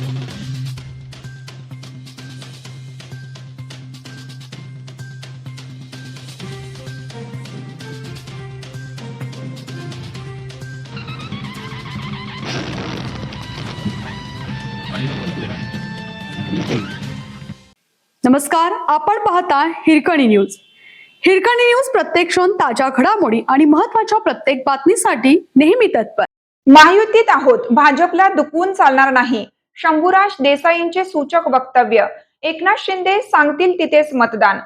नमस्कार, आपण पाहता हिरकणी न्यूज. हिरकणी न्यूज प्रत्येक क्षण ताज्या घडामोडी आणि महत्त्वाच्या प्रत्येक बातमीसाठी नेहमी तत्पर. महायुतीत आहोत, भाजपला दुखवून चालणार नाही. शंभूराज देसाईंचे सूचक वक्तव्य. एकनाथ शिंदे सांगतील तिथेच मतदान.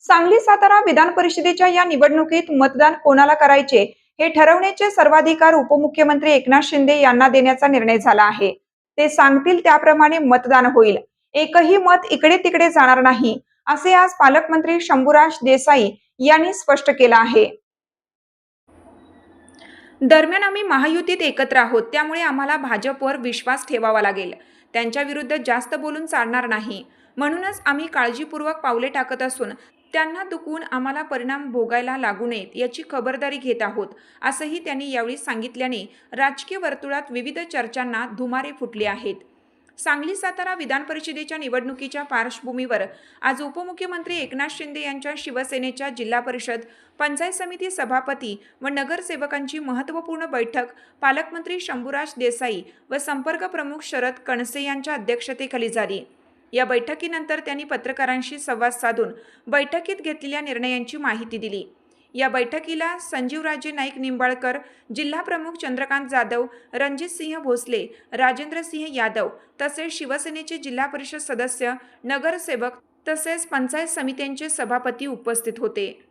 सांगली सातारा विधान परिषदेच्या या निवडणुकीत मतदान कोणाला करायचे हे ठरवण्याचे सर्वाधिकार उपमुख्यमंत्री एकनाथ शिंदे यांना देण्याचा निर्णय झाला आहे. ते सांगतील त्याप्रमाणे मतदान होईल. एकही मत इकडे तिकडे जाणार नाही, असे आज पालकमंत्री शंभूराज देसाई यांनी स्पष्ट केलं आहे. दरम्यान आम्ही महायुतीत एकत्र आहोत, त्यामुळे आम्हाला भाजपवर विश्वास ठेवावा लागेल. त्यांच्या विरुद्ध जास्त बोलून चालणार नाही. म्हणूनच आम्ही काळजीपूर्वक पावले टाकत असून त्यांना दुखवून आम्हाला परिणाम भोगायला लागू नयेत याची खबरदारी घेत आहोत, असंही त्यांनी यावेळी सांगितल्याने राजकीय वर्तुळात विविध चर्चांना धुमारे फुटले आहेत. सांगली सातारा विधान परिषदेच्या निवडणुकीच्या पार्श्वभूमीवर आज उपमुख्यमंत्री एकनाथ शिंदे यांच्या शिवसेनेच्या जिल्हा परिषद, पंचायत समिती सभापती व नगरसेवकांची महत्त्वपूर्ण बैठक पालकमंत्री शंभूराज देसाई व संपर्क प्रमुख शरद कणसे यांच्या अध्यक्षतेखाली झाली. या बैठकीनंतर त्यांनी पत्रकारांशी संवाद साधून बैठकीत घेतलेल्या निर्णयांची माहिती दिली. या बैठकीला संजीवराजे नाईक निंबाळकर, जिल्हा प्रमुख चंद्रकांत जाधव, रणजितसिंह भोसले, राजेंद्रसिंह यादव तसेच शिवसेनेचे जिल्हा परिषद सदस्य, नगरसेवक तसेच पंचायत समित्यांचे सभापती उपस्थित होते.